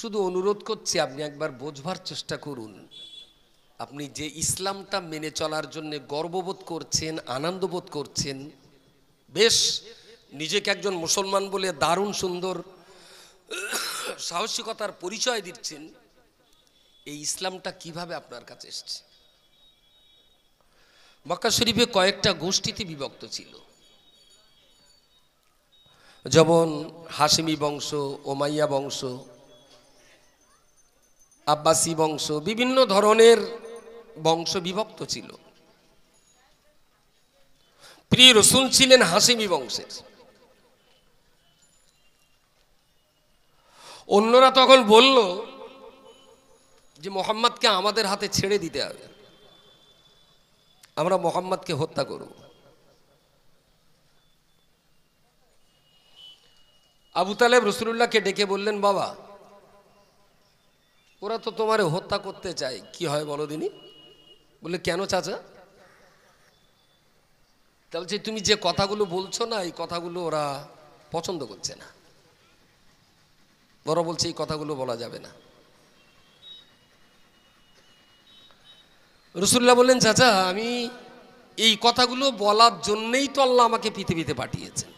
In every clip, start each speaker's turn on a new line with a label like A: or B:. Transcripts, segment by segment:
A: শুধু অনুরোধ করছি আপনি একবার বোঝবার চেষ্টা করুন। আপনি যে ইসলামটা মেনে চলার জন্য গর্ববোধ করছেন, আনন্দ বোধ করছেন, বেশ নিজেকে একজন মুসলমান বলে দারুণ সুন্দর সাহসিকতার পরিচয় দিচ্ছেন, এই ইসলামটা কিভাবে আপনার কাছে এসছে? মক্কা শরীফে কয়েকটা গোষ্ঠীতে বিভক্ত ছিল, যেমন হাশিমি বংশ, ওমাইয়া বংশ, আব্বাসী বংশ, বিভিন্ন ধরনের বংশ বিভক্ত ছিল। প্রিয় রাসূল ছিলেন হাশিমি বংশের। অন্যরা তখন বলল যে মুহাম্মদকে আমাদের হাতে ছেড়ে দিতে হবে, আমরা মুহাম্মদকে হত্যা করব। আবু তালেব রাসূলুল্লাহকে ডেকে বললেন, বাবা ওরা তো তোমারে হত্যা করতে চায়, কি হয় বলো দিনি? বলে, কেন চাচা? তাহলে তুমি যে কথাগুলো বলছো না, এই কথাগুলো ওরা পছন্দ করছে না, ওরা বলছে এই কথাগুলো বলা যাবে না। রাসূলুল্লাহ বললেন, চাচা আমি এই কথাগুলো বলার জন্যই তো আল্লাহ আমাকে পৃথিবীতে পাঠিয়েছেন,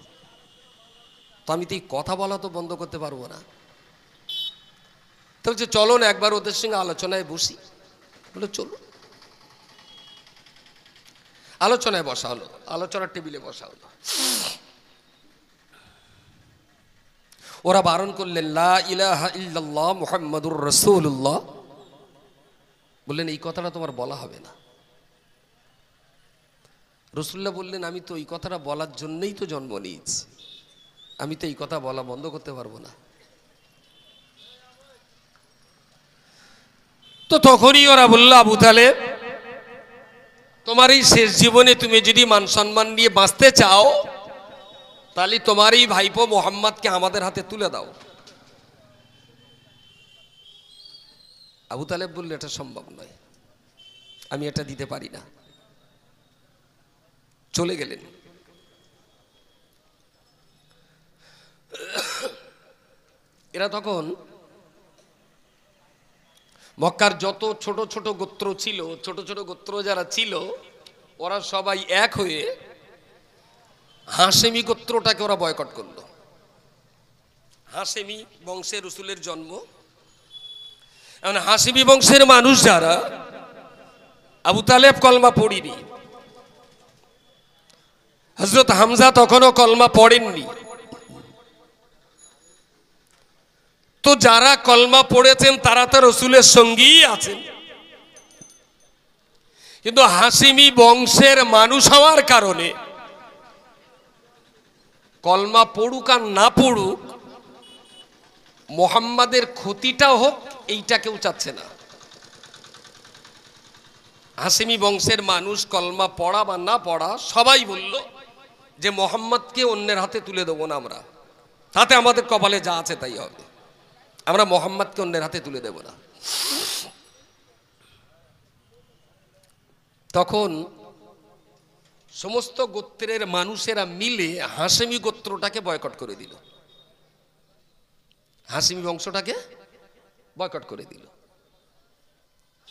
A: তো আমি তো এই কথা বলা তো বন্ধ করতে পারবো না। তো বলছে, চলো না একবার ওদের সঙ্গে আলোচনায় বসি। বলে, চলো। আলোচনায় বসা হলো, আলোচনার টেবিলে বসা হলো। ওরা বারণ করলেন, লা ইলাহা ইল্লাল্লাহ মুহাম্মাদুর রাসূলুল্লাহ। বললেন, এই কথাটা তোমার বলা হবে না। রাসূলুল্লাহ বললেন, আমি তো এই কথাটা বলার জন্যই তো জন্ম নিয়েছি, আমি তো এই কথা বলা বন্ধ করতে পারবো না। তো তখনই ওরা বলল, আবু তালেব তোমার এই শেষ জীবনে তুমি যদি মান সম্মান নিয়ে বাঁচতে চাও, তাহলে তোমার এই ভাইপো মুহাম্মদকে আমাদের হাতে তুলে দাও। আবু তালেব বলল, এটা সম্ভব নয়, আমি এটা দিতে পারি না। চলে গেলেন। এরা তখন মক্কার যত ছোট ছোট গোত্র ছিল, ছোট ছোট গোত্র যারা ছিল, ওরা সবাই এক হয়ে হাশেমি গোত্রটাকে ওরা বয়কট করলো। হাশেমি বংশে রাসূলের জন্ম। এখন হাশেমি বংশের মানুষ যারা, আবু তালেব কলমা পড়েনি, হযরত হামজা তখনও কলমা পড়েননি। তো যারা কলমা পড়েছেন তারা তো রাসূলের সঙ্গেই আছেন, কিন্তু হাশিমি বংশের মানুষ হওয়ার কারণে কলমা পড়ুক আর না পড়ুক, মুহাম্মাদের ক্ষতিটা হোক এইটা কেউ চাচ্ছে না। হাশিমি বংশের মানুষ কলমা পড়া বা না পড়া সবাই বলল যে মুহাম্মদকে অন্যের হাতে তুলে দেবো না আমরা, তাতে আমাদের কপালে যা আছে তাই হবে, আমরা মুহাম্মদকে অন্যের হাতে তুলে দেব না। তখন সমস্ত গোত্রের মানুষেরা মিলে হাশেমি গোত্রটাকে বয়কট করে দিল, হাশেমি বংশটাকে বয়কট করে দিল।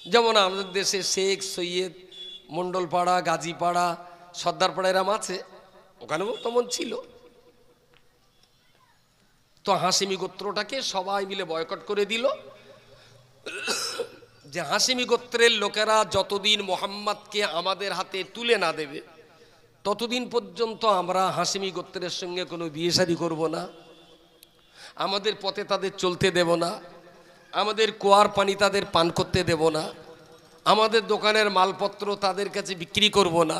A: যেমন আমাদের দেশে শেখ, সৈয়দ, মন্ডলপাড়া, গাজীপাড়া, সর্দারপাড়া এরাম আছে, ওখানেও তেমন ছিল। তো হাশেমি গোত্রটাকে সবাই মিলে বয়কট করে দিল, যে হাশেমি গোত্রের লোকেরা যতদিন মুহাম্মদকে আমাদের হাতে তুলে না দেবে ততদিন পর্যন্ত আমরা হাশেমি গোত্রের সঙ্গে কোনো বিয়ে শাদী করবো না, আমাদের পথে তাদের চলতে দেব না, আমাদের কুয়ার পানি তাদের পান করতে দেব না, আমাদের দোকানের মালপত্র তাদের কাছে বিক্রি করব না।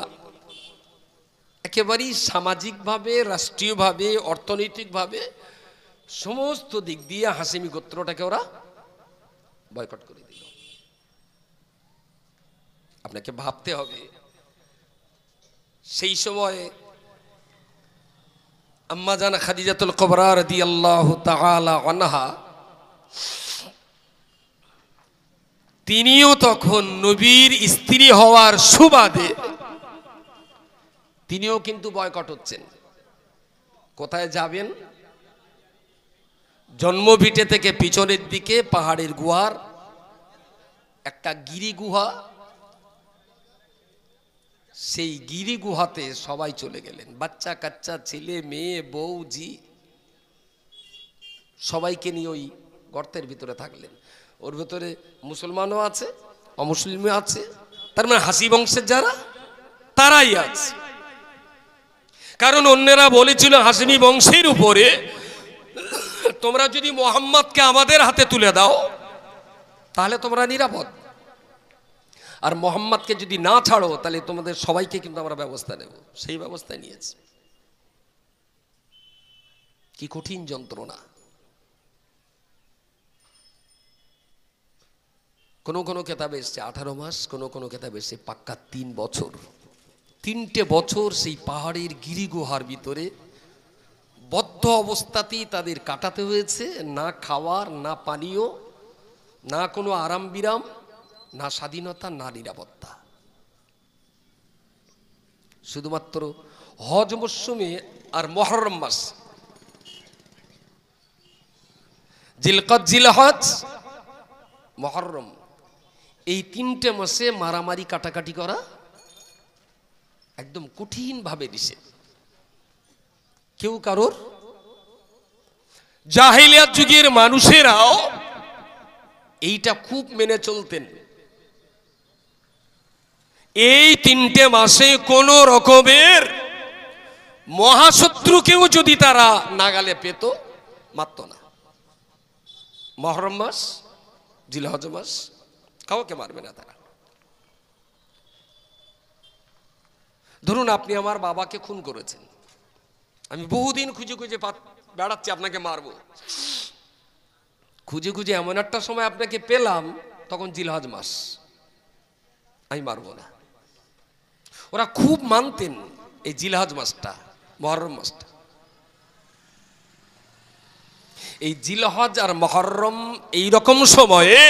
A: একেবারেই সামাজিকভাবে, রাষ্ট্রীয়ভাবে, অর্থনৈতিকভাবে সমস্ত দিক দিয়ে হাশেমি গোত্রটাকে ওরা বয়কট করে দিল। আপনাকে ভাবতে হবে, সেই সময় আম্মা জানা খাদিজাতুল কুবরা রাদিয়াল্লাহু তাআলা আনহা, তিনিও তখন নবীর স্ত্রী হওয়ার সুবাদে তিনিও কিন্তু বয়কট হচ্ছেন। কোথায় যাবেন? জন্মভিটে থেকে পিছনের দিকে পাহাড়ের গুহার একটা গিরি গুহা, সেই গিরি গুহাতে সবাই চলে গেলেন, বাচ্চা কাচ্চা, ছেলে মেয়ে, বউ, জি, সবাইকে নিয়ে ওই গর্তের ভিতরে থাকলেন। ওর ভেতরে মুসলমানও আছে, অমুসলিমও আছে, তার মানে হাসি বংশের যারা তারাই আছে। কারণ অন্যেরা বলেছিল হাসিমি বংশের উপরে তোমরা যদি মোহাম্মদকে আমাদের হাতে তুলে দাও তাহলে তোমরা নিরাপদ, আর মোহাম্মদকে যদি না ছাড়ো তাহলে তোমাদের সবাইকে কিন্তু আমরা ব্যবস্থা নেব। সেই ব্যবস্থা নিয়েছি। কি কঠিন যন্ত্রণা! কোনো কোনো কেতাবে এসছে 18 মাস, কোনো কোনো কেতাবে এসছে পাক্কা 3 বছর। 3টে বছর সেই পাহাড়ের গিরিগুহার ভিতরে বদ্ধ অবস্থাতেই তাদের কাটাতে হয়েছে। না খাওয়ার, না পানীয়, না কোনো আরাম বিরাম, না স্বাধীনতা, না নিরাপত্তা। শুধুমাত্র হজ মরশুমে আর মুহররম মাস, জিলকদ, জিলহজ, মুহররম, এই 3টে মাসে মারামারি কাটাকাটি করা একদম কঠিন ভাবে নিষেধ। কেউ কারোর, জাহেলিয়াত যুগের মানুষেরাও এইটা খুব মেনে চলতেন। এই 3টে মাসে কোন রকমের মহাশত্রুকেও যদি তারা নাগালে পেত, মারত না। মুহররম মাস, জিলহজ মাস, কাউকে মারবে না তারা। ধরুন আপনি আমার বাবাকে খুন করেছেন, আমি বহুদিন খুঁজে খুঁজে বেড়াচ্ছি আপনাকে মারবো, খুঁজে খুঁজে এমন একটা সময় আপনাকে পেলাম, তখন জিলহজ মাস, আমি মারবো না। ওরা খুব মানতেন এই জিলহজ মাসটা, মুহররম মাসটা। এই জিলহজ আর মুহররম এইরকম সময়ে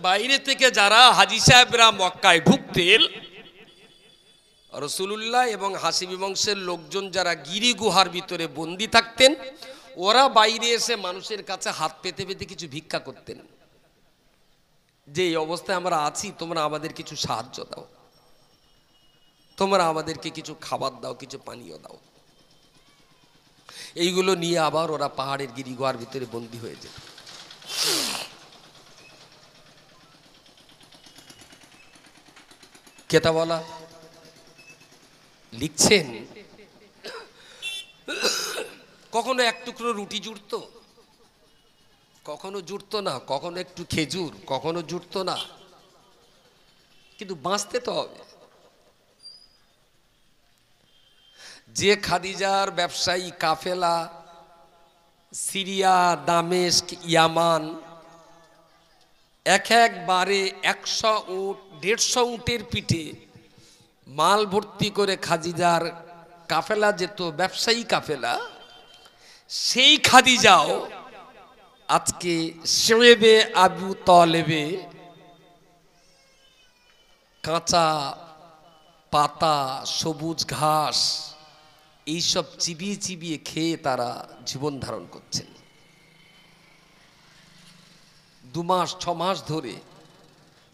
A: বাইরে থেকে যারা হাজী সাহেবরা মক্কায় ঢুকতেন, রাসূলুল্লাহ এবং হাসিমি বংশের লোকজন যারা গিরি গুহার ভিতরে বন্দী থাকতেন, ওরা বাইরে এসে মানুষের কাছে হাত পেতে পেতে কিছু ভিক্ষা করতেন, যে এই অবস্থায় আমরা আছি, তোমরা আমাদের কিছু সাহায্য দাও, তোমরা আমাদেরকে কিছু খাবার দাও, কিছু পানীয় দাও। এইগুলো নিয়ে আবার ওরা পাহাড়ের গিরি গুহার ভিতরে বন্দী হয়ে যেত। কেতাবলা লিখছেন, কখনো এক টুকরো রুটি জুটতো, কখনো জুটতো না, কখনো একটু খেজুর, কখনো জুটতো না, কিন্তু বাঁচতে তো হবে। যে খাদিজার ব্যবসায়ী কাফেলা সিরিয়া, দামেস্ক, ইয়ামান একবারে 100 উট, 150 উটের পিঠে মাল ভর্তি করে খাদিজার কাফেলা যেত, ব্যবসায়ী কাফেলা, সেই খাদিজাও আজকে শোয়েবে আবু তালেবে কাঁচা পাতা, সবুজ ঘাস এইসব চিবিয়ে চিবিয়ে খেয়ে তারা জীবন ধারণ করছেন। 2 মাস 6 মাস ধরে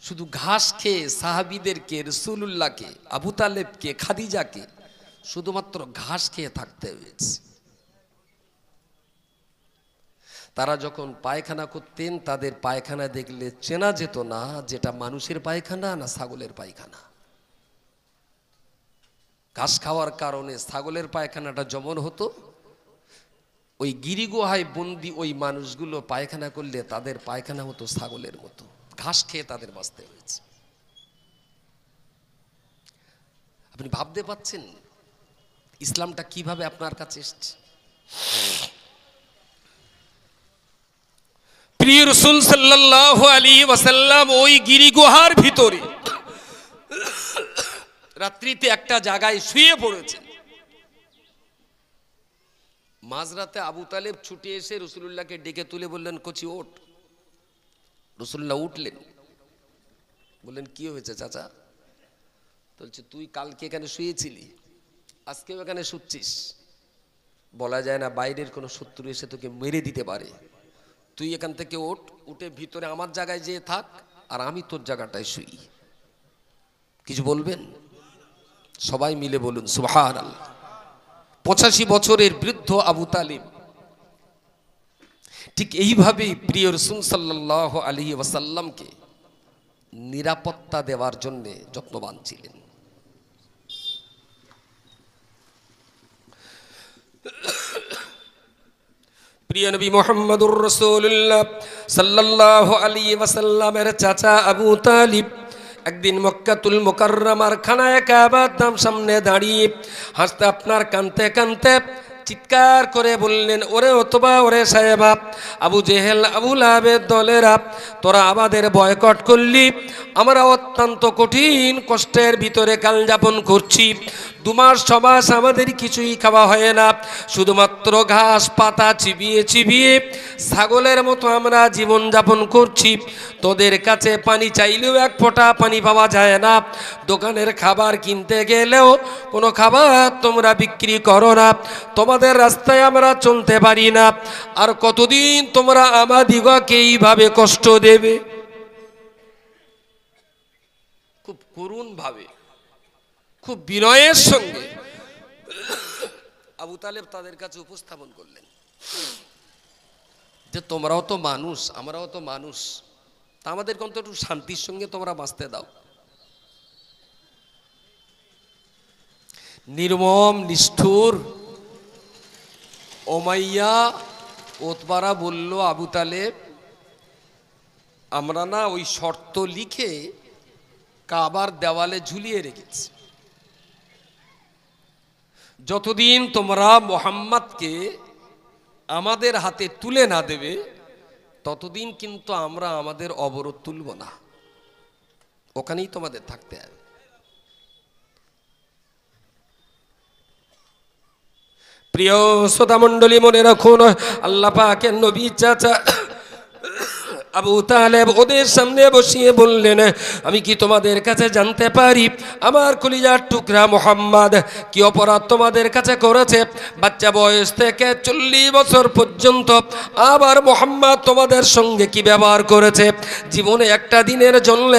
A: শুধু ঘাস খেয়ে সাহাবীদেরকে, রাসূলুল্লাহকে, আবু তালেবকে, খাদিজাকে শুধুমাত্র ঘাস খেয়ে থাকতে হয়েছে। তারা যখন পায়খানা করতেন, তাদের পায়খানা দেখলে চেনা যেত না যেটা মানুষের পায়খানা না ছাগলের পায়খানা। ঘাস খাওয়ার কারণে ছাগলের পায়খানাটা যেমন হতো, ওই গিরিগুহায় বন্দি ওই মানুষগুলো পায়খানা করলে তাদের পায়খানা হতো ছাগলের মতো। ঘাস খেয়ে তাদের বাঁচতে হয়েছে। আপনি ভাবতে পাচ্ছেন ইসলামটা কিভাবে আপনার কাছে এসছে? প্রিয় রাসূল সাল্লাল্লাহু আলাইহি ওয়াসাল্লাম ওই গিরিগুহার ভিতরে রাত্রিতে একটা জায়গায় শুয়ে পড়েছেন। মাঝরাতে আবু তালেব ছুটে এসে রাসূলুল্লাহকে ডেকে তুলে বললেন, কচি ওঠ। রাসূলুল্লাহ উঠলেন, বললেন কি হয়েছে চাচা? বলছে, তুই কালকে এখানে শুয়েছিলি, আজকেও এখানে শুচ্ছিস, বলা যায় না, বাইরের কোনো শত্রু এসে তোকে মেরে দিতে পারে। তুই এখান থেকে ওঠ, উঠে ভিতরে আমার জায়গায় যেয়ে থাক, আর আমি তোর জায়গাটায় শুই। কিছু বলবেন? সবাই মিলে বলুন সুবহানাল্লাহ। 85 বছরের বৃদ্ধ আবু তালিব ঠিক এইভাবেই প্রিয় রাসূল সাল্লাল্লাহু আলাইহি ওয়াসাল্লামকে নিরাপত্তা দেওয়ার জন্য যত্নবান ছিলেন। প্রিয় নবী মুহাম্মদুর রাসূলুল্লাহ সাল্লাল্লাহু আলাইহি ওয়াসাল্লামের চাচা আবু তালিব একদিন মক্কাতুল মুকাররমার খানায়ে কাবার সামনে দাঁড়িয়ে হাসতে আপনার কানতে কানতে চিৎকার করে বললেন, ওরে অতবা, ওরে সাহেবা, আবু জেহেল আবু লাহাবের দলেরা, তোরা আমাদের বয়কট করলি। আমরা অত্যন্ত কঠিন কষ্টের ভিতরে কাল যাপন করছি। 2 মাস 6 মাস আমাদের কিছুই খাওয়া হয় না, শুধুমাত্র ঘাস পাতা চিবিয়ে চিবিয়ে ছাগলের মতো আমরা জীবন যাপন করছি। তোদের কাছে পানি চাইলেও এক ফোঁটা পানি পাওয়া যায় না। দোকানের খাবার কিনতে গেলেও কোনো খাবার তোমরা বিক্রি করো না। তোমাদের রাস্তায় আমরা চলতে পারি না। আর কতদিন তোমরা আমাদিগকে এইভাবে কষ্ট দেবে? খুব করুণ ভাবে, খুব বিনয়ের সঙ্গে আবু তালেব তাদের কাছে উপস্থাপন করলেন যে তোমরাও তো মানুষ, আমরাও তো মানুষ, তা আমাদেরকে অন্তত একটু শান্তির সঙ্গে তোমরা বাঁচতে দাও। নির্মম নিষ্ঠুর উমাইয়া ওতবারা বলল, আবু তালেব, আমরা না ওই শর্ত লিখে কাবার দেওয়ালে ঝুলিয়ে রেখেছি, যতদিন তোমরা মুহাম্মদকে আমাদের হাতে তুলে না দেবে ততদিন কিন্তু আমরা আমাদের অবরোধ তুলব না, ওখানেই তোমাদের থাকতে হবে। প্রিয় শ্রোতা মণ্ডলী, মনে রাখুন, আল্লাহ পাকের নবী চাচা আবু তালেব ওদের সামনে বসিয়ে বললেন, আমি কি তোমাদের কাছে জানতে পারি আমার কলিজার টুকরা মুহাম্মদ কি অপরাধ তোমাদের কাছে করেছে? বাচ্চা বয়স থেকে 40 বছর পর্যন্ত আবার মুহাম্মদ তোমাদের সঙ্গে কি ব্যবহার করেছে? জীবনে একটা দিনের জন্য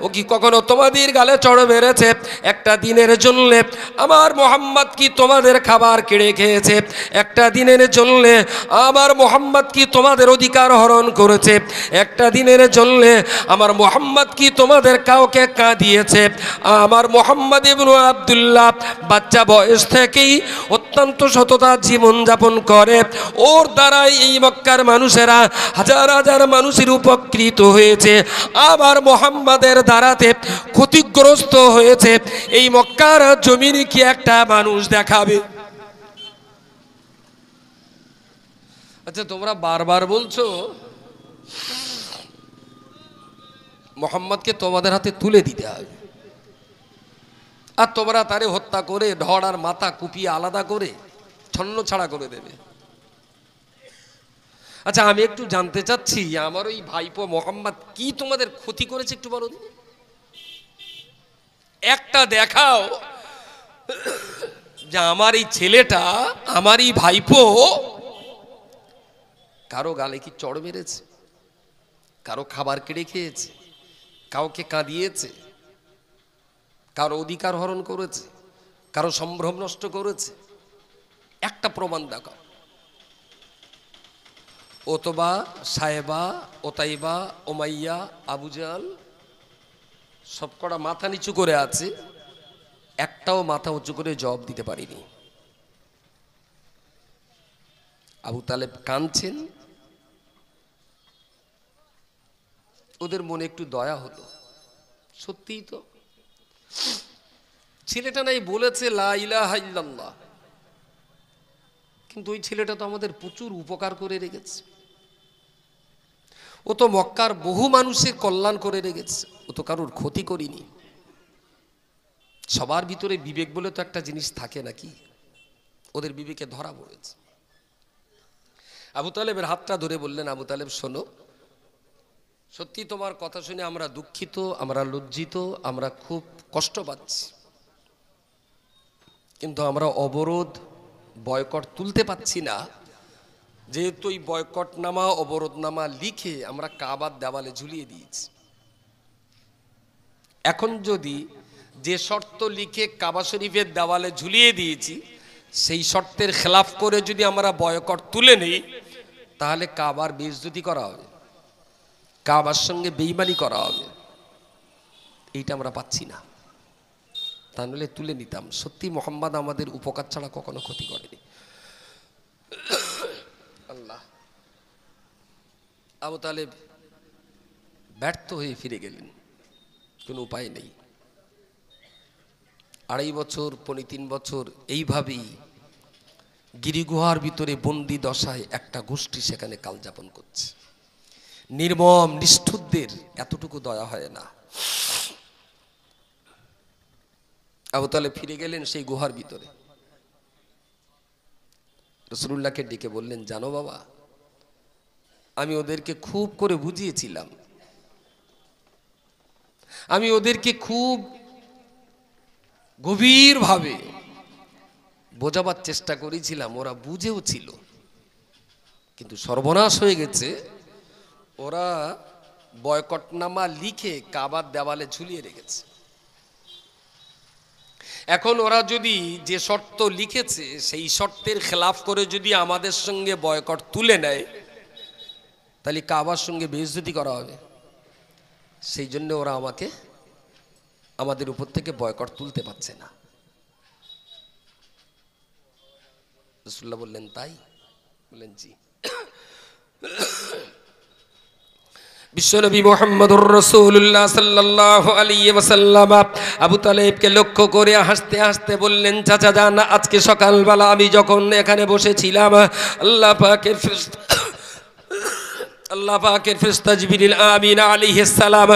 A: ও কি কখনো তোমাদের গালে চড় মেরেছে? একটা দিনের জন্য আমার মুহাম্মদ কি তোমাদের খাবার কেড়ে খেয়েছে? একটা দিনের জন্য আমার মুহাম্মদ কি তোমাদের অধিকার হরণ করেছে? একটা দিনের জন্য আমার মুহাম্মদ কি তোমাদের কাউকে কাঁদিয়েছে? আমার মুহাম্মদ ইবনে আব্দুল্লাহ বাচ্চা বয়স থেকেই অত্যন্ত সততা জীবন যাপন করে, ওর দ্বারাই এই মক্কার মানুষেরা হাজার হাজার মানুষের উপকৃত হয়েছে। আবার মুহাম্মাদের দ্বারাতে ক্ষতিগ্রস্ত হয়েছে। এই মক্কার জমিনে কি একটা মানুষ দেখাবে? আচ্ছা, তোমরা বারবার বলছো মুহাম্মদকে তোমাদের হাতে তুলে দিতে হবে, আর তোমরা তারে হত্যা করে ঢড় আর মাথা কুপিয়ে আলাদা করে ছন্ন ছাড়া করে দেবে। আচ্ছা, আমি একটু জানতে চাচ্ছি, আমার ওই ভাইপো মুহাম্মদ কি তোমাদের ক্ষতি করেছে একটু বলো। একটা দেখাও যে আমার এই ছেলেটা, আমার এই ভাইপো কারো গালে কি চড় মেরেছে, কারো খাবার কেড়ে খেয়েছে, কাউকে কাঁদিয়েছে, কারো অধিকার হরণ করেছে, কারো সম্ভ্রম নষ্ট করেছে? একটা প্রমাণ দেখাও। ওতবা, সাহেবা, ওতাইবা, উমাইয়া, আবু জাহল সবকটা মাথা নিচু করে আছে, একটাও মাথা উঁচু করে জবাব দিতে পারিনি। আবু তালেব কাঁদছেন, ওদের মনে একটু দয়া হলো। সত্যিই তো ছেলেটা নাই বলেছে লা ইলাহা ইল্লাল্লাহ, কিন্তু ওই ছেলেটা তো আমাদের প্রচুর উপকার করে রেখেছে। ও তো মক্কার বহু মানুষের কল্যাণ করে রেখেছে, ও তো কারোর ক্ষতি করিনি। সবার ভিতরে বিবেক বলে তো একটা জিনিস থাকে নাকি? ওদের বিবেকে ধরা পড়েছে। আবু তালেবের হাতটা ধরে বললেন, আবু তালেব শোনো, সত্যি তোমার কথা শুনে আমরা দুঃখিত, আমরা লজ্জিত, আমরা খুব কষ্ট পাচ্ছি, কিন্তু আমরা অবরোধ বয়কট তুলতে পাচ্ছি না, যেহেতু এই বয়কটনামা অবরোধনামা লিখে আমরা কাবার দেওয়ালে ঝুলিয়ে দিয়েছি। এখন যদি যে শর্ত লিখে কাবা শরীফের দেওয়ালে ঝুলিয়ে দিয়েছি সেই শর্তের খেলাফ করে যদি আমরা বয়কট তুলে নেই, তাহলে কাবার বেইজ্জতি করা হবে, কাবার সঙ্গে বেঈমানি করা হবে। এইটা আমরা পাচ্ছি না, তা নাহলে তুলে নিতাম। সত্যি মোহাম্মদ আমাদের উপকার ছাড়া কখনো ক্ষতি করেনি। আল্লাহ, আবু তালেব ব্যর্থ হয়ে ফিরে গেলেন, কোনো উপায় নেই। 2.5 বছর 3 বছর এইভাবেই গিরিগুহার ভিতরে বন্দি দশায় একটা গোষ্ঠী সেখানে কাল যাপন করছে। নির্মম নিষ্ঠুরদের এতটুকু দয়া হয় না। আবু তালেব ফিরে গেলেন সেই গুহার ভিতরে, রাসূলুল্লাহকে ডেকে বললেন, জানো বাবা, আমি ওদেরকে খুব করে বুঝিয়েছিলাম, আমি ওদেরকে খুব গভীরভাবে বোঝাবার চেষ্টা করেছিলাম, ওরা বুঝেও ছিল, কিন্তু সর্বনাশ হয়ে গেছে। ওরা বয়কটনামা লিখে কাবার দেওয়ালে ঝুলিয়ে রেখেছে। এখন ওরা যদি যে শর্ত লিখেছে সেই শর্তের খেলাফ করে যদি আমাদের সঙ্গে বয়কট তুলে নেয়, তাহলে কাবার সঙ্গে বেইজ্জতি করা হবে। সেই জন্য ওরা আমাদের উপর থেকে বয়কট তুলতে পারছে না। রাসূলুল্লাহ বললেন, তাই? বললেন, জি। বিশ্বনবী মুহাম্মদুর রাসূলুল্লাহ সাল্লাল্লাহু আলাইহি ওয়াসাল্লাম আবু তালেবকে লক্ষ্য করে হাসতে হাসতে বললেন, চাচা যান, আজকে সকালবেলা আমি যখন এখানে বসেছিলাম, আল্লাহ পাকের ফেরেশতা জিবরিল আমিন আলাইহিস সালাম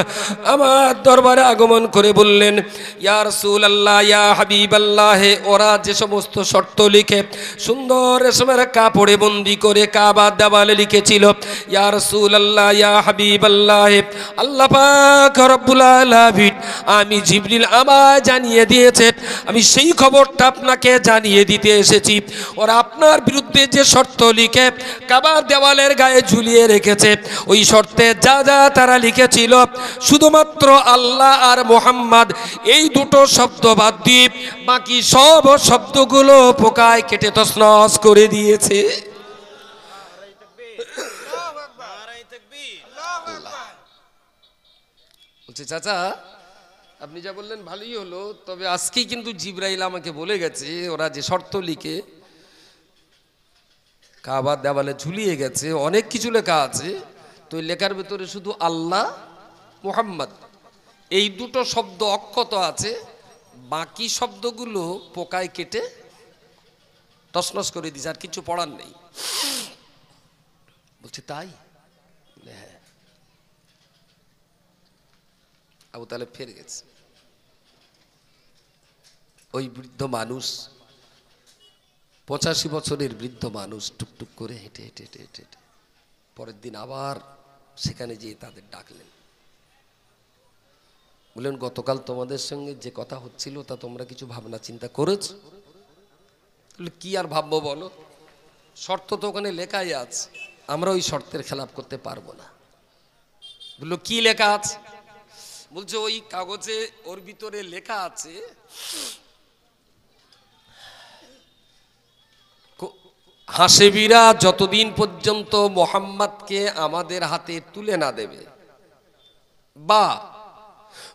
A: আমার দরবারে আগমন করে বললেন, ইয়া রাসূলুল্লাহ, ইয়া হাবিবাল্লাহ, ওরা যে সমস্ত শর্ত লিখে সুন্দর রেশমের কাপড়ে বন্দি করে কাবার দেওয়ালে লিখেছিল, ইয়া রাসূলুল্লাহ, ইয়া হাবিবাল্লাহ, আল্লাহ পাক রব্বুল আলামিন আমি জিবরিল আমায় জানিয়ে দিয়েছে, আমি সেই খবরটা আপনাকে জানিয়ে দিতে এসেছি। ওরা আপনার বিরুদ্ধে যে শর্ত লিখে কাবার দেওয়ালের গায়ে ঝুলিয়ে রেখেছে, ওই শর্তে যা যা তারা লিখেছিল, শুধুমাত্র আল্লাহ আর মুহাম্মদ এই দুটো শব্দ বাদ দিয়ে বাকি সব শব্দগুলো পোকায় কেটে তছনছ করে দিয়েছে। বলছে, চাচা আপনি যা বললেন ভালোই হলো, তবে আজকেই কিন্তু জিবরাইল আমাকে বলে গেছে ওরা যে শর্ত লিখে কাবার দেওয়ালে ঝুলিয়ে গেছে, অনেক কিছু লেখা আছে, তো এই লেখার ভিতরে শুধু আল্লাহ মুহাম্মদ এই দুটো শব্দ অক্ষত আছে, বাকি শব্দগুলো পোকায় কেটে তছনছ করে দিয়েছে, আর কিছু পড়ার নেই। বলছে, তাই? হ্যাঁ। আবু তালেব ফিরে গেছে। ওই বৃদ্ধ মানুষ, 85 বছরের বৃদ্ধ মানুষ, টুকটুক করে হেঁটে হেঁটে হেঁটে হেঁটে হেঁটে পরের দিন আবার সেখানে যেয়ে তাদের ডাকলেন, বললেন, গতকাল তোমাদের সঙ্গে যে কথা হচ্ছিল তা তোমরা কিছু ভাবনা চিন্তা করেছো? কি আর ভাববো বলো, শর্ত তো ওখানে লেখাই আছে, আমরা ওই শর্তের খেলাপ করতে পারবো না। বললো, কি লেখা আছে? বলছে, ওই কাগজে ওর ভিতরে লেখা আছে হাসেবিরা যতদিন পর্যন্ত মুহাম্মদকে আমাদের হাতে তুলে না দেবে, বা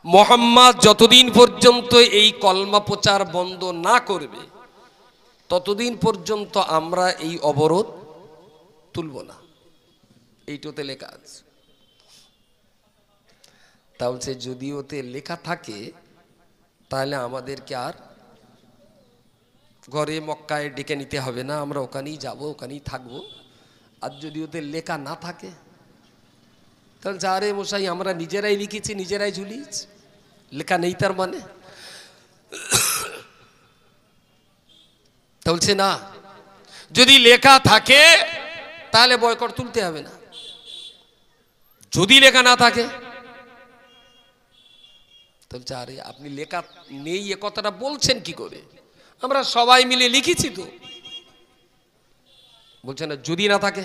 A: মুহাম্মদ যতদিন পর্যন্ত এই কলমা প্রচার বন্ধ না করবে, ততদিন পর্যন্ত আমরা এই অবরোধ তুলব না। এইটাতে লেখা আছে। তাহলে যদি ওতে লেখা থাকে তাহলে আমাদেরকে আর ঘরে মক্কায় ডেকে নিতে হবে না, আমরা ওখানেই যাব, ওখানেই থাকবো। আর যদি ওতে লেখা না থাকে তাহলে আরে মশাই আমরা নিজেরাই লিখেছি, নিজেরাই ঝুলিয়েছি, লেখা নেই তার মানে? বলছে না, যদি লেখা থাকে তাহলে বয়কট তুলতে হবে না, যদি লেখা না থাকে বলছে, আরে আপনি লেখা নেই এ কথাটা বলছেন কি করে? আমরা সবাই মিলে লিখেছি তো, বলছে না যদি না থাকে।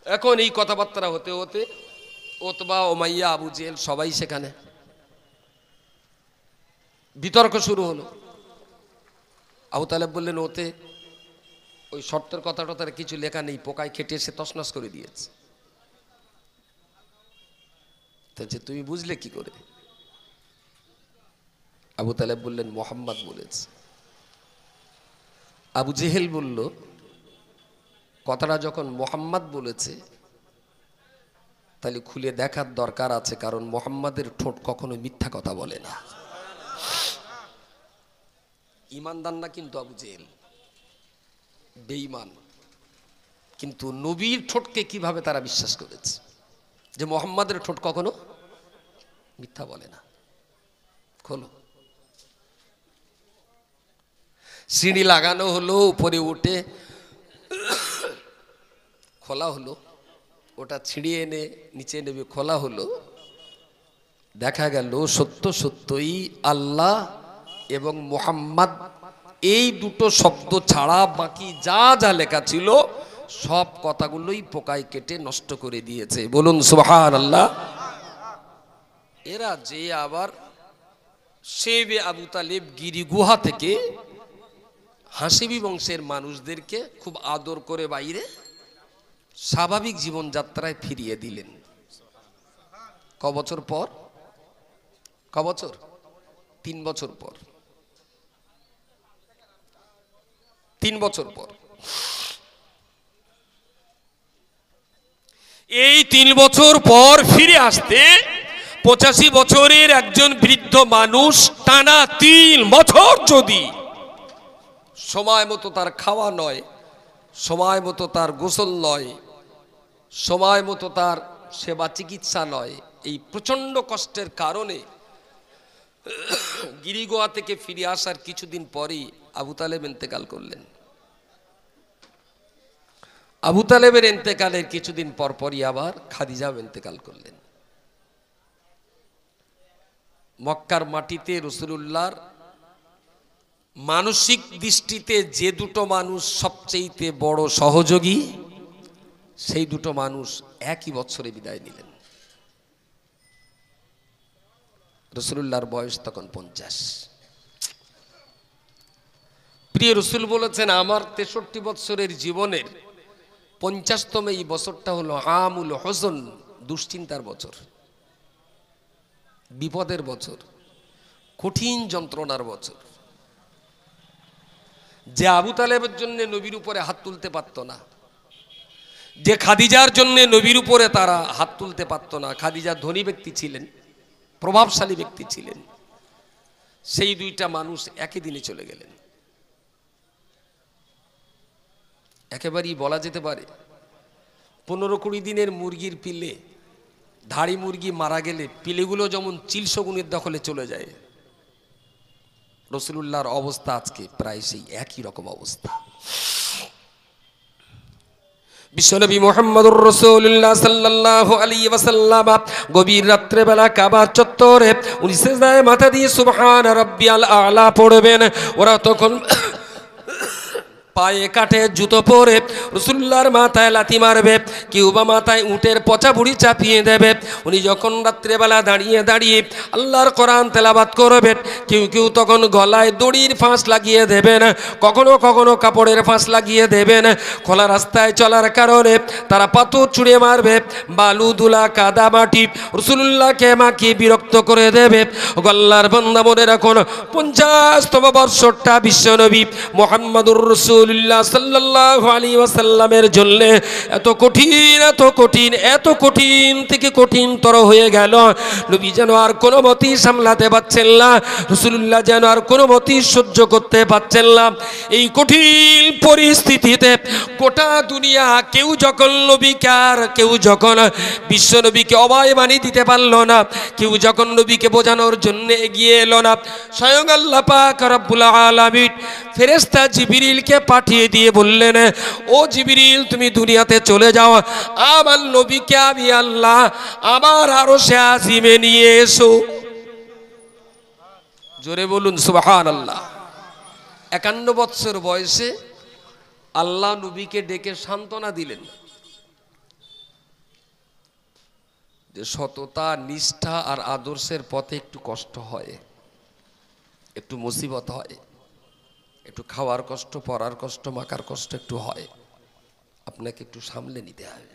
A: এখন এই কথাবার্তা হতে হতে ওতবা, উমাইয়া, আবু জেহেল সবাই সেখানে, বিতর্ক শুরু হলো। আবু তালেব বললেন, ওতে ওই শর্তের কথাটা কিছু লেখা নেই, পোকায় খেটে সে তছনছ করে দিয়েছে। তুমি বুঝলে কি করে? আবু তালেব বললেন, মোহাম্মদ বলেছে। আবু জেহেল বলল, কথাটা যখন মোহাম্মদ বলেছে তাহলে খুলে দেখার দরকার আছে, কারণ মোহাম্মদের ঠোঁট কখনো মিথ্যা কথা বলে না। ইমানদার না কিন্তু আবু জেহেল, বেঈমান। কিন্তু নবীর ঠোঁটকে কিভাবে তারা বিশ্বাস করেছে যে মোহাম্মদের ঠোঁট কখনো মিথ্যা বলে না। খোলো। সিঁড়ি লাগানো হলো, উপরে উঠে খোলা হলো, ওটা ছিঁড়িয়ে এনে নিচে নেবে খোলা হলো। দেখা গেল সত্য সত্যই আল্লাহ এবং মুহাম্মদ এই দুটো শব্দ ছাড়া বাকি যা যা লেখা ছিল সব কথাগুলোই পোকায় কেটে নষ্ট করে দিয়েছে। বলুন সুবহানাল্লাহ। এরা যে আবার শেবে আবু তালেব গিরি গুহা থেকে হাসিবি বংশের মানুষদেরকে খুব আদর করে বাইরে স্বাভাবিক জীবনযাত্রায় ফিরিয়ে দিলেন। ক বছর পর? ক বছর? 3 বছর পর। 3 বছর পর। এই 3 বছর পর ফিরে আসতে 85 বছরের একজন বৃদ্ধ মানুষ টানা 3 বছর যদি সময় মতো তার খাওয়া নয়, সময় মতো তার গোসল নয়, সময় মতো তার সেবা চিকিৎসা নয়, এই প্রচন্ড কষ্টের কারণে গিরিগোয়া থেকে ফিরে আসার কিছুদিন পরেই আবু তালেব ইন্তেকাল করলেন। আবু তালেবের ইন্তেকালের কিছুদিন পরপরই আবার খাদিজাও ইন্তেকাল করলেন। মক্কার মাটিতে রাসূলুল্লাহর মানসিক দৃষ্টিতে যে দুটো মানুষ সবচেয়ে বড় সহযোগী, সেই দুটো মানুষ একই বছরে বিদায় নিলেন। রাসূলুল্লাহর বয়স তখন 50। প্রিয় রাসূল বলেছেন, আমার 63 বছরের জীবনের 50তম এই বছরটা হলো আমুল হুজন, দুশ্চিন্তার বছর, বিপদের বছর, কঠিন যন্ত্রণার বছর। যে আবু তালেবের জন্য নবীর উপরে হাত তুলতে পারত না, যে খাদিজার জন্য নবীর উপরে তারা হাত তুলতে পারত না, খাদিজা ধনী ব্যক্তি ছিলেন, প্রভাবশালী ব্যক্তি ছিলেন, সেই দুইটা মানুষ একই দিনে চলে গেলেন। একেবারেই বলা যেতে পারে 15-20 দিনের মুরগির পিলে, ধাড়ি মুরগি মারা গেলে পিলেগুলো যেমন চিলশগুনের দখলে চলে যায়, রাসূলুল্লাহর অবস্থা আজকে প্রায় সেই একই রকম অবস্থা। বিশ্বনবী মুহাম্মদুর রাসূলুল্লাহ সাল্লাল্লাহু আলাইহি ওয়াসাল্লাম গভীর রাত্রে বেলা কাবা চত্বরে উনি সিজদায় মাথা দিয়ে সুবহান রাব্বিয়াল আ'লা পড়বেন। ওরা তখন পায়ে কাঠে জুতো পরে রাসূলুল্লাহর মাথায় লাথি মারবে, কেউ বা মাথায় উটের পচা বুড়ি চাপিয়ে দেবে। উনি যখন রাত্রেবেলা দাঁড়িয়ে দাঁড়িয়ে আল্লাহর কোরআন তেলাওয়াত করবেন, কেউ কেউ তখন গলায় দড়ির ফাঁস লাগিয়ে দেবেন, কখনো কখনো কাপড়ের ফাঁস লাগিয়ে দেবেন। খোলা রাস্তায় চলার কারণে তারা পাথর ছুঁড়ে মারবে, বালু ধুলা কাদা মাটি রাসূলুল্লাহকে মাখিয়ে বিরক্ত করে দেবে। আল্লাহর বান্দা মনে রাখুন, 50তম বর্ষটা বিশ্বনবী মুহাম্মদুর রাসূলুল্লাহ সাল্লাল্লাহু আলাইহি ওয়াসাল্লামের জন্য এত কঠিন, এত কঠিন, এত কঠিন থেকে কঠিনতর হয়ে গেল। নবী যেন আর কোনো মতেই সামলাতে পারছেন না, রাসূলুল্লাহ যেন আর কোনো মতেই সহ্য করতে পারছেন না। এই কঠিন পরিস্থিতিতে গোটা দুনিয়া কেউ যখন নবীকে আর কেউ যখন বিশ্বনবীকে অভয় বাণী দিতে পারল না, কেউ যখন নবীকে বোঝানোর জন্য এগিয়ে এলো না, স্বয়ং আল্লাহ পাক রব্বুল আলামিন ফেরেশতা জিবরিলকে পাঠিয়ে দিয়ে বললেন, ও জিবরিল তুমি দুনিয়াতে চলে যাও, আমার নবীকে আমি আল্লাহ আমার আরশে আজিমে নিয়ে এসো। জোরে বলুন সুবহানাল্লাহ। 51 বছর বয়সে আল্লাহ নবীকে ডেকে সান্ত্বনা দিলেন যে সততা, নিষ্ঠা আর আদর্শের পথে একটু কষ্ট হয়, একটু মুসিবত হয়, একটু খাওয়ার কষ্ট, পরার কষ্ট, মাকার কষ্ট একটু হয়, আপনাকে একটু সামলে নিতে হবে।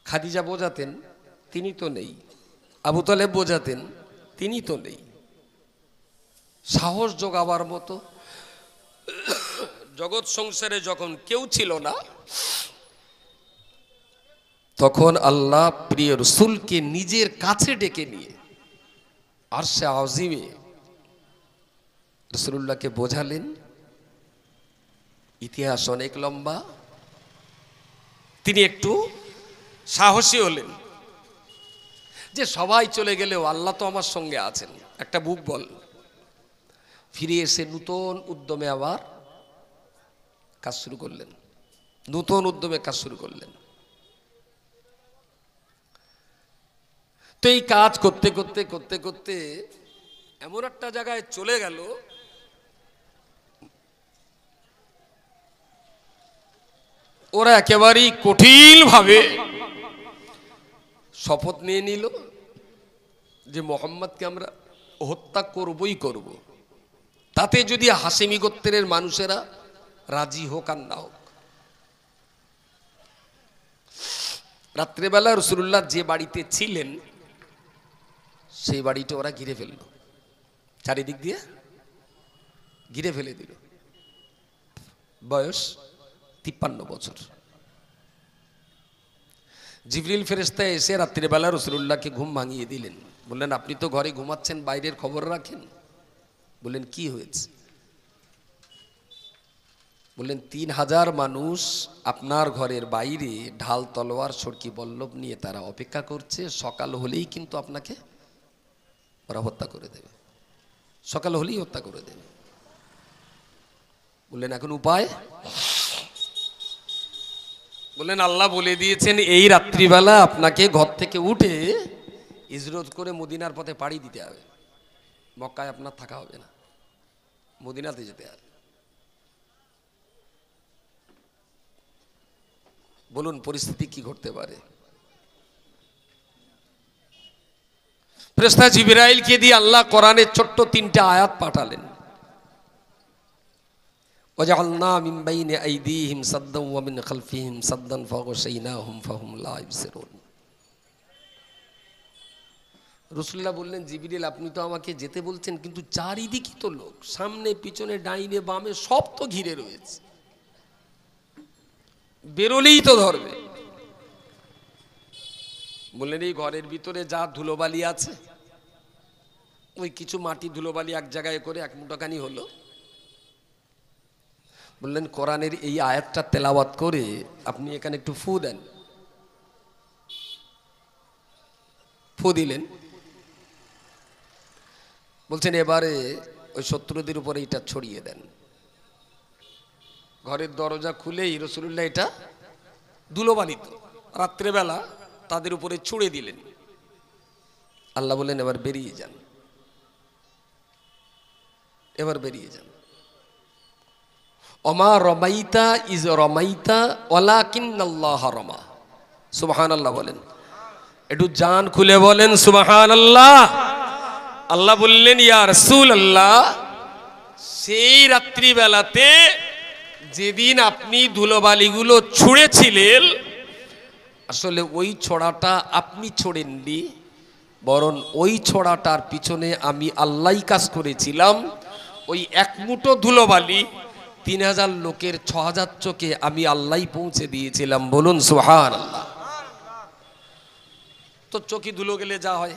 A: খাদিজা বোঝাতেন, তিনি তো নেই। আবু তালেব বোঝাতেন, তিনি তো নেই। সাহস জোগাবার মতো জগৎ সংসারে যখন কেউ ছিল না, তখন আল্লাহ প্রিয় রাসূলকে নিজের কাছে ডেকে নিয়ে আরশে আজিমে রাসূলুল্লাহকে বোঝালেন। ইতিহাস অনেক লম্বা, তিনি একটু সাহসী হলেন যে সবাই চলে গেলেও আল্লাহ তো আমার সঙ্গে আছেন, একটা বুক বল। ফিরে এসে নূতন উদ্যমে আবার কাজ শুরু করলেন, নূতন উদ্যমে কাজ শুরু করলেন। তো এই কাজ করতে করতে করতে করতে এমন একটা জায়গায় চলে গেল, ওরা একেবারেই কঠিন ভাবে শপথ নিয়ে নিল যে মোহাম্মদকে আমরা হত্যা করবই করব, তাতে যদি হাশেমি গোত্রের মানুষেরা রাজি হোক আর না হোক। রাত্রেবেলা রাসূলুল্লাহ যে বাড়িতে ছিলেন সেই বাড়িটা ওরা ঘিরে ফেলল, চারিদিক দিয়ে ঘিরে ফেলে দিল। বয়স 53 বছর। জিবরিল ফেরেশতা এসে রাত্রিবেলা রাসূলুল্লাহকে ঘুম ভাঙিয়ে দিলেন। বললেন, আপনি তো ঘরে ঘুমাচ্ছেন, বাইরের খবর রাখেন। বললেন, কি হয়েছে? বললেন, 3000 মানুষ আপনার ঘরের বাইরে ঢাল, তলোয়ার, সরকি, বল্লভ নিয়ে তারা অপেক্ষা করছে। সকাল হলেই কিন্তু আপনাকে ওরা হত্যা করে দেবে, সকাল হলেই হত্যা করে দেবে। বললেন, এখন উপায়? বললেন, আল্লাহ বলে দিয়েছেন এই রাত্রিবেলা আপনাকে ঘর থেকে উঠে হিজরত করে মদিনার পথে পাড়ি দিতে হবে। মক্কায় আপনার থাকা হবে না, মদিনাতে যেতে হবে। বলুন পরিস্থিতি কি ঘটতে পারে? ফেরেশতা জিবরাইলকে দিয়ে আল্লাহ কোরআনের ছোট্ট 3টা আয়াত পাঠালেন। ওয়াজআলনা মিন বাইনি আইদিহিম সাদ্দান ওয়া মিন খালফিহিম সাদ্দান ফাগশাইনাহুম ফাহুম লা ইবসিরুন। রাসূলুল্লাহ বললেন, জিবরিল আপনি তো আমাকে যেতে বলছেন, কিন্তু চারিদিকে তো লোক, সামনে পিছনে ডাইনে বামে সব তো ঘিরে রয়েছে, বেরোলেই তো ধরবে। বললেন, এই ঘরের ভিতরে যা ধুলোবালি আছে, ওই কিছু মাটি ধুলোবালি এক জায়গায় করে এক মুঠোখানি হলো। বললেন, কোরআনের এই আয়াতটা তেলাওয়াত করে আপনি এখানে একটু ফু দেন। ফু দিলেন। বলছেন, এবারে ওই শত্রুদের উপরে এটা ছড়িয়ে দেন। ঘরের দরজা খুলেই রাসূলুল্লাহ এটা ধুলোবালিত রাত্রেবেলা তাদের উপরে ছুঁড়ে দিলেন। আল্লাহ বললেন, এবার বেরিয়ে যান, এবার বেরিয়ে যান। ওমা রমাইতা ইজ রমাইতা ওয়ালাকিন্নাল্লাহ রমা। সুবহানাল্লাহ বলেন, একটু জান খুলে বলেন সুবহানাল্লাহ। আল্লাহ বললেন, ইয়া রাসূলুল্লাহ, সেই রাত্রিবেলাতে যেদিন আপনি ধুলোবালিগুলো ছুঁড়েছিলেন, আসলে ওই ছোড়াটা আপনি ছোড়েননি, বরং ওই ছোড়াটার পিছনে আমি আল্লাহই কাজ করেছিলাম। ওই এক মুঠো ধুলোবালি 3000 লোকের 6000 চোখে আমি আল্লাহই পৌঁছে দিয়েছিলাম। বলুন সুবহানাল্লাহ। তো চোখে ধুলো গেলে যা হয়,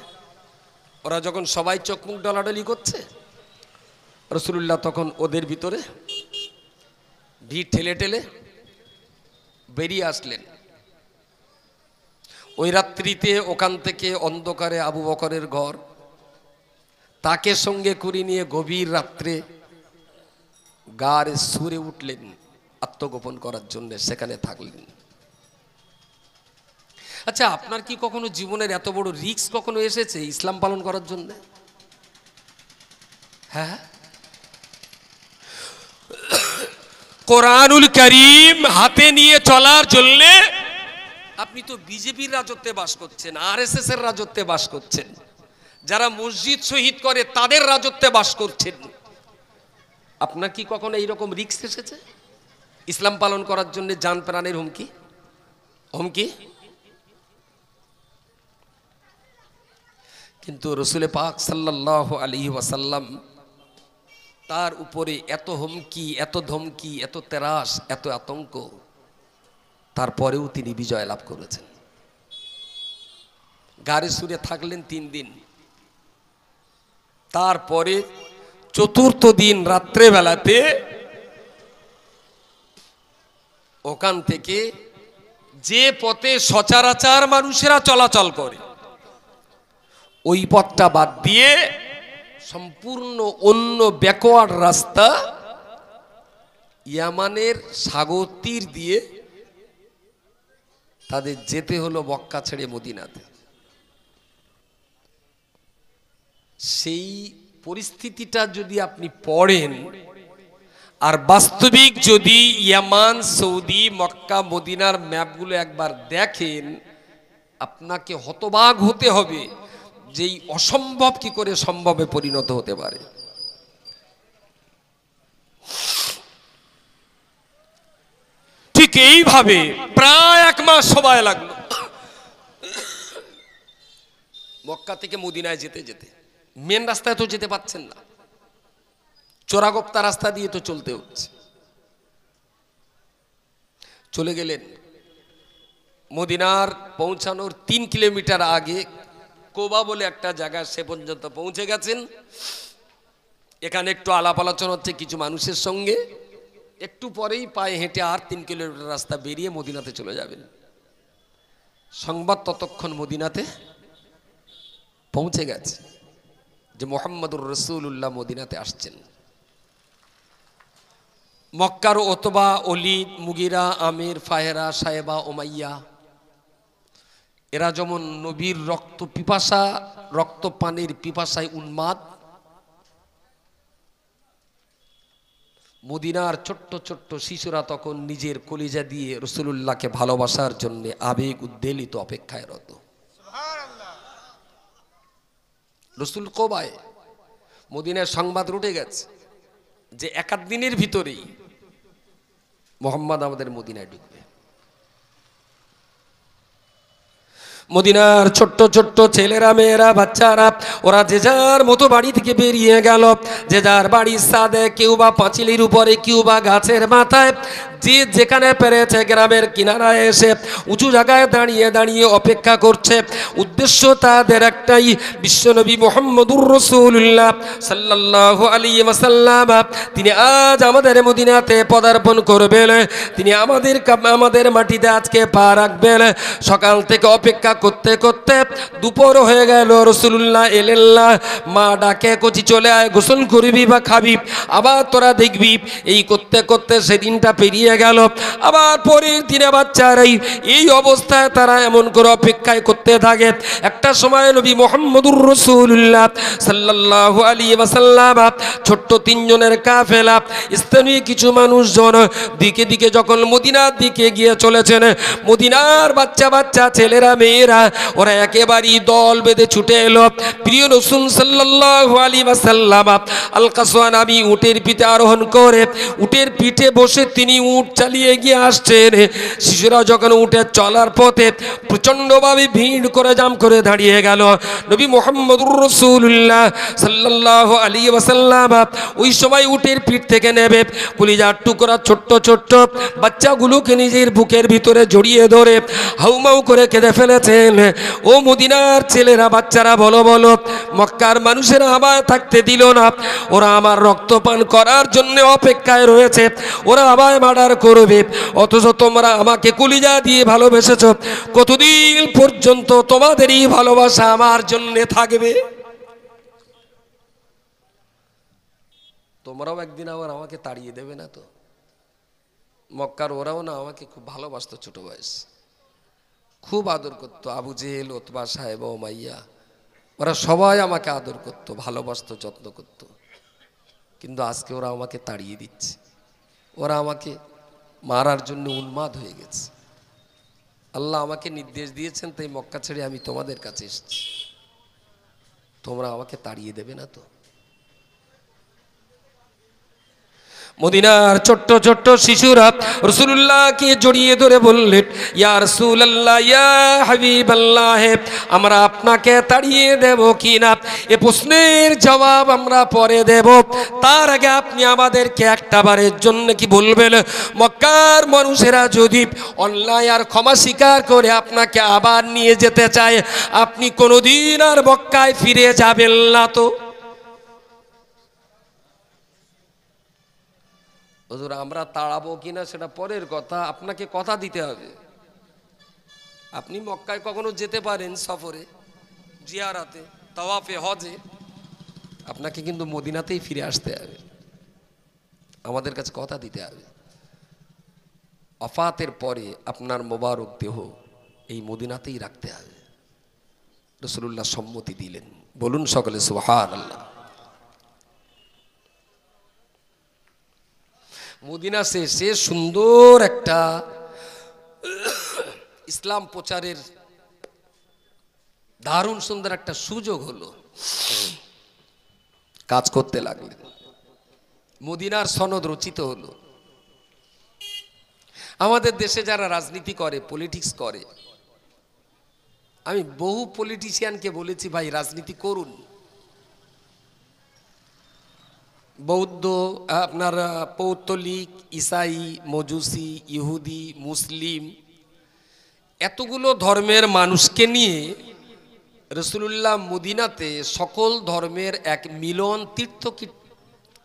A: ওরা যখন সবাই চোখ মুখ ডলাডলি করছে, রাসূলুল্লাহ তখন ওদের ভিতরে ভিড় ঠেলে ঠেলে বেরিয়ে আসলেন। ওই রাত্রিতে ওখান থেকে অন্ধকারে আবু বকরের ঘর, তাকে সঙ্গে করে নিয়ে গভীর রাত্রে গাড়ে সুরে উঠলেন আত্মগোপন করার জন্য, সেখানে থাকলেন। আচ্ছা, আপনার কি কখনো জীবনের এত বড় রিস্ক কখনো এসেছে ইসলাম পালন করার জন্য? হ্যাঁ, কোরআনুল কারীম হাতে নিয়ে চলার জন্য আপনি তো বিজেপির রাজত্বে বাস করছেন, আরএসএস এর রাজত্বে বাস করছেন, যারা মসজিদ শহীদ করে তাদের রাজত্বে বাস করছেন। আপনার কি কখনো এইরকম রিস্ক এসেছে ইসলাম পালন করার জন্য জান প্রাণের হুমকি? কিন্তু রসুল পাক সাল্লাল্লাহু আলাইহি ওয়াসাল্লাম তার উপরে এত হুমকি, এত ধমকি, এত তেরাস, এত আতঙ্ক, তারপরেও তিনি বিজয় লাভ করেছেন। গারে সুরে থাকলেন 3 দিন, তারপরে চতুর্থ দিন রাত্রে বেলাতে ওখান থেকে যে পথে সচরাচর মানুষেরা চলাচল করে ওই পথটা বাদ দিয়ে সম্পূর্ণ অন্য ব্যাকওয়ার্ড রাস্তা ইয়ামানের সাগর তীর দিয়ে তাদের যেতে হলো মক্কা ছেড়ে মদিনাতে। সেই পরিস্থিতিটা যদি আপনি পড়েন আর বাস্তবিক যদি ইয়ামান, সৌদি, মক্কা, মদিনার ম্যাপগুলো একবার দেখেন, আপনাকে হতবাক হতে হবে যে এই অসম্ভব কি করে সম্ভবে পরিণত হতে পারে। ঠিক এইভাবে প্রায় 1 মাস সময় লাগলো মক্কা থেকে মদিনায় যেতে যেতে। মেন রাস্তায় তো যেতে পাচ্ছেন না, চোরাগোপ্তা রাস্তা দিয়ে তো চলতে হচ্ছে। চলে গেলেন মদিনার পৌঁছানোর 3 কিলোমিটার আগে কোবা বলে একটা জায়গা, সে পর্যন্ত পৌঁছে গেছেন। এখানে একটু আলাপ আলোচনা হচ্ছে কিছু মানুষের সঙ্গে, একটু পরেই পায়ে হেঁটে আর 3 কিলোমিটার রাস্তা বেরিয়ে মদিনাতে চলে যাবেন। সংবাদ ততক্ষণ মদিনাতে পৌঁছে গেছে যে মুহাম্মদুর রাসূলুল্লাহ মদিনাতে আসছেন। মক্কার ওতবা, ওলীদ, মুগিরা, আমির, ফাহেরা, সাহেবা, উমাইয়া এরা যেমন নবীর রক্ত পানির পিপাসায় উন্মাদ, মদিনার ছোট্ট ছোট্ট শিশুরা তখন নিজের কলিজা দিয়ে রাসূলুল্লাহকে ভালোবাসার জন্য আবেগ উদ্বেলিত অপেক্ষায় রত। রাসূল কোবায়, মদিনার সংবাদ রটে গেছে যে 1 দিনের ভিতরেই মুহাম্মদ আমাদের মদিনায় ঢুকবে। মদিনার ছোট্ট ছোট্ট ছেলেরা, মেয়েরা, বাচ্চারা ওরা যে যার মতো বাড়ি থেকে বেরিয়ে গেল। যে যার বাড়ির ছাদে, কেউ বা পাঁচিলের উপরে, কেউ বা গাছের মাথায়, যে যেখানে পেরেছে গ্রামের কিনারায় এসে উঁচু জায়গায় দাঁড়িয়ে দাঁড়িয়ে অপেক্ষা করছে। উদ্দেশ্য তাদের একটাই, বিশ্বনবী মুহাম্মদুর রাসূলুল্লাহ সাল্লাল্লাহু আলাইহি ওয়াসাল্লাম তিনি আজ আমাদের মদিনাতে পদার্পণ করবেন, তিনি আমাদের মাটিতে আজকে পা রাখবেন। সকাল থেকে অপেক্ষা করতে করতে দুপুর হয়ে গেল, রাসূলুল্লাহ এলেন না। মা ডাকে, কচি চলে আয়, গোসল করবি বা খাবি, আবার তোরা দেখবি। এই করতে করতে সেদিনটা পেরিয়ে গেল। আবার পরের দিনে বাচ্চারাই এই অবস্থায় তারা এমন করে অপেক্ষায় করতে থাকে। একটা সময় নবী মুহাম্মদুর রাসূলুল্লাহ সাল্লাল্লাহু আলাইহি ওয়াসাল্লাম ছোট্ট 3 জনের কাফেলা, স্থানীয় কিছু মানুষজন দিকে দিকে যখন মদিনার দিকে গিয়ে চলেছেন, মদিনার বাচ্চা বাচ্চা ছেলেরা, মেয়েরা ওরা একেবারেই দল বেঁধে ছুটে এলো। প্রিয় রাসূল সাল্লাল্লাহু আলাইহি ওয়াসাল্লাম আল কাসওয়া নামী উটের পিঠে আরোহণ করে উটের পিঠে বসে তিনি উট চালিয়ে গিয়ে আসছেন। শিশুরা যখন উঠে চলার পথে প্রচন্ডভাবে ভিড় করে জাম করে দাঁড়িয়ে গেল। নবী মুহাম্মদুর রাসূলুল্লাহ সাল্লাল্লাহু আলাইহি ওয়াসাল্লাম ওই সময় উটের পিঠ থেকে নেবে কলিজার টুকরা ছোট্ট ছোট্ট বাচ্চাগুলোকে নিজের বুকের ভিতরে জড়িয়ে ধরে হাউমাউ করে কেঁদে ফেলেছেন। ও মদিনার ছেলেরা, বাচ্চারা, বলো বলো, মক্কার মানুষেরা আমায় থাকতে দিল না। ওরা আমার রক্তপান করার জন্য অপেক্ষায় রয়েছে, ওরা আমায় মার্ডার করবে, অথচ তোমরা আমাকে কলিজা দিয়ে ভালোবেসেছ। কতদিন পর্যন্ত তোমাদেরই ভালোবাসা আমার জন্য থাকবে? তোমরাও একদিন আবার আমাকে তাড়িয়ে দেবে না তো? মক্কার ওরাও না আমাকে খুব ভালোবাসতো, ছোট বয়স খুব আদর করতো। আবু জেহেল, উতবা, সাহেবা, উমাইয়া ওরা সবাই আমাকে আদর করতো, ভালোবাসতো, যত্ন করতো। কিন্তু আজকে ওরা আমাকে তাড়িয়ে দিচ্ছে। ওরা আমাকে মারার জন্য উন্মাদ হয়ে গেছে। আল্লাহ আমাকে নির্দেশ দিয়েছেন, তাই মক্কা ছেড়ে আমি তোমাদের কাছে এসেছি। তোমরা আমাকে তাড়িয়ে দেবে না তো? মদিনার ছোট্ট ছোট্ট শিশুরা রাসূলুল্লাহকে জড়িয়ে ধরে বললেন, ইয়া রাসূলুল্লাহ, ইয়া হাবিবাল্লাহ, আমরা আপনাকে তাড়িয়ে দেব কিনা এ প্রশ্নের জবাব আমরা পরে দেব। তার আগে আপনি আমাদেরকে একটা বারের জন্য কি বলবেন, মক্কার মানুষেরা যদি অন্যায় আর ক্ষমা স্বীকার করে আপনাকে আবার নিয়ে যেতে চায়, আপনি কোনোদিন আর মক্কায় ফিরে যাবেন না তো? হুজুর, আমরা তাড়াবো কিনা সেটা পরের কথা, আপনাকে কথা দিতে হবে। আপনি মক্কায় কখনো যেতে পারেন সফরে, জিয়ারাতে, তাওয়াফে, হজে, আপনাকে কিন্তু মদিনাতেই ফিরে আসতে হবে। আমাদের কাছে কথা দিতে হবে। ওয়াফাতের পরে আপনার মোবারক দেহ এই মদিনাতেই রাখতে হবে। রাসূলুল্লাহ সম্মতি দিলেন। বলুন সকলে সুবহানাল্লাহ। মদিনা শেষে সুন্দর একটা ইসলাম প্রচারের দারুণ সুন্দর একটা সুযোগ হলো। কাজ করতে লাগলেন, মদিনার সনদ রচিত হলো। আমাদের দেশে যারা রাজনীতি করে, পলিটিক্স করে, আমি বহু পলিটিশিয়ানকে বলেছি, ভাই রাজনীতি করুন। বৌদ্ধ, আপনার পৌত্তলিক, ইসাই, মজুসি, ইহুদি, মুসলিম, এতগুলো ধর্মের মানুষকে নিয়ে রাসূলুল্লাহ মদিনাতে সকল ধর্মের এক মিলন তীর্থ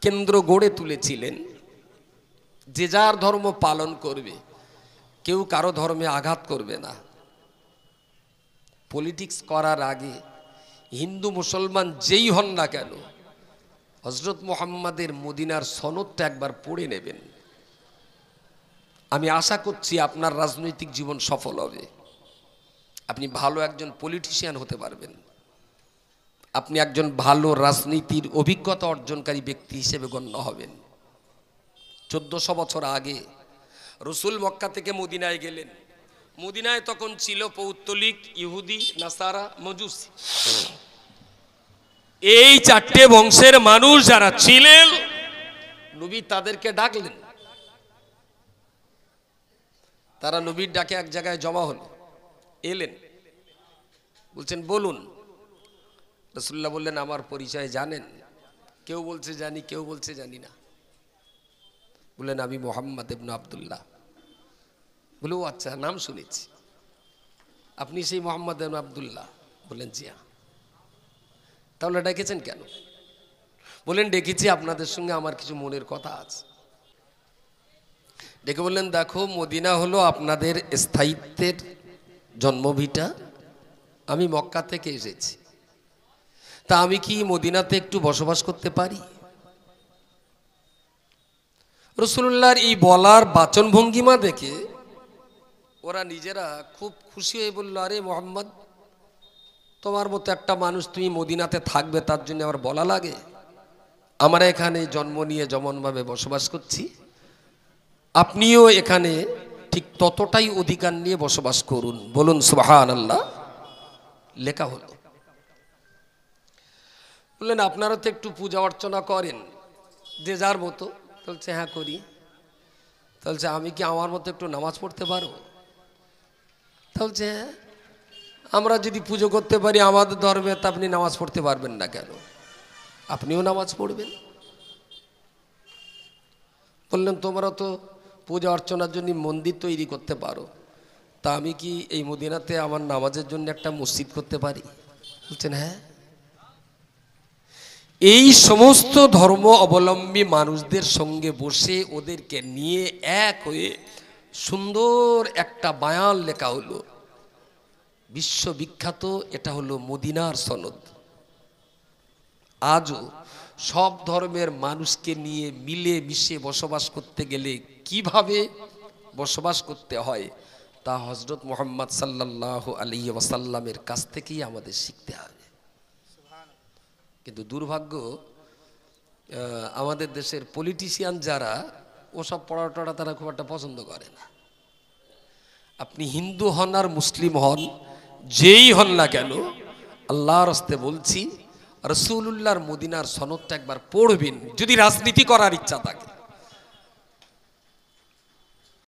A: কেন্দ্র গড়ে তুলেছিলেন। যে যার ধর্ম পালন করবে, কেউ কারো ধর্মে আঘাত করবে না। পলিটিক্স করার আগে হিন্দু মুসলমান যেই হন না কেন, হযরত মুহাম্মাদের মদিনার সনদটা একবার পড়ে নেবেন। আমি আশা করছি আপনার রাজনৈতিক জীবন সফল হবে। আপনি ভালো একজন পলিটিশিয়ান হতে পারবেন। আপনি একজন ভালো রাজনীতির অভিজ্ঞতা অর্জনকারী ব্যক্তি হিসেবে গণ্য হবেন। 1400 বছর আগে রসুল মক্কা থেকে মদিনায় গেলেন। মদিনায় তখন ছিল পৌত্তলিক, ইহুদি, নাসারা, মজুসি। এই চারটে বংশের মানুষ যারা ছিলেন, নবী তাদেরকে ডাকলেন। তারা নবীর ডাকে এক জায়গায় জমা হলো, এলেন, বলছেন বলুন। রাসূলুল্লাহ বললেন, আমার পরিচয় জানেন? কেউ বলছে জানি, কেউ বলছে জানি না। বললেন, আমি মুহাম্মদ ইবনে আব্দুল্লাহ। বলে, ও আচ্ছা, নাম শুনেছি। আপনি সেই মুহাম্মদ ইবনে আব্দুল্লাহ? বললেন, জি হ্যাঁ। তাহলে ডেকেছেন কেন? বললেন, ডেকেছি আপনাদের সঙ্গে আমার কিছু মনের কথা আছে। ডেকে বললেন, দেখো, মদিনা হলো আপনাদের স্থায়িত্বের জন্মভিটা। আমি মক্কা থেকে এসেছি, তা আমি কি মদিনাতে একটু বসবাস করতে পারি? রাসূলুল্লাহর এই বলার বাচন ভঙ্গিমা দেখে ওরা নিজেরা খুব খুশি হয়ে বলল, আরে মুহাম্মদ, তোমার মতো একটা মানুষ তুমি মদিনাতে থাকবে, তার জন্য আবার বলা লাগে? আমরা এখানে জন্ম নিয়ে যেমনভাবে বসবাস করছি, আপনিও এখানে ঠিক ততটাই অধিকার নিয়ে বসবাস করুন। বলুন সুবহানাল্লাহ। লেখা হলো। বললেন, আপনারা তো একটু পূজা অর্চনা করেন যে যার মতো। বলছে, হ্যাঁ করি। বলছে, আমি কি আমার মতো একটু নামাজ পড়তে পারবো? বলছে, হ্যাঁ, আমরা যদি পুজো করতে পারি আমাদের ধর্মে, তা আপনি নামাজ পড়তে পারবেন না কেন? আপনিও নামাজ পড়বেন। বললেন, তোমরা তো পূজা অর্চনার জন্য মন্দির তৈরি করতে পারো, তা আমি কি এই মদিনাতে আমার নামাজের জন্য একটা মসজিদ করতে পারি? বলছেন, হ্যাঁ। এই সমস্ত ধর্ম অবলম্বী মানুষদের সঙ্গে বসে ওদেরকে নিয়ে এক হয়ে সুন্দর একটা বায়ান লেখা হলো, বিশ্ববিখ্যাত। এটা হলো মদিনার সনদ। আজও সব ধর্মের মানুষকে নিয়ে মিলে মিশে বসবাস করতে গেলে কিভাবে বসবাস করতে হয়, তা হযরত মুহাম্মদ সাল্লাল্লাহু আলাইহি ওয়াসাল্লামের কাছ থেকেই আমাদের শিখতে হবে। কিন্তু দুর্ভাগ্য, আমাদের দেশের পলিটিশিয়ান যারা ওসব পড়াটা তারা খুব একটা পছন্দ করে না। আপনি হিন্দু হন আর মুসলিম হন, যেই হন না কেন, আল্লাহর হস্তে বলছি রাসূলুল্লাহর মদিনার সনদটা একবার পড়বেন যদি রাজনীতি করার ইচ্ছা থাকে।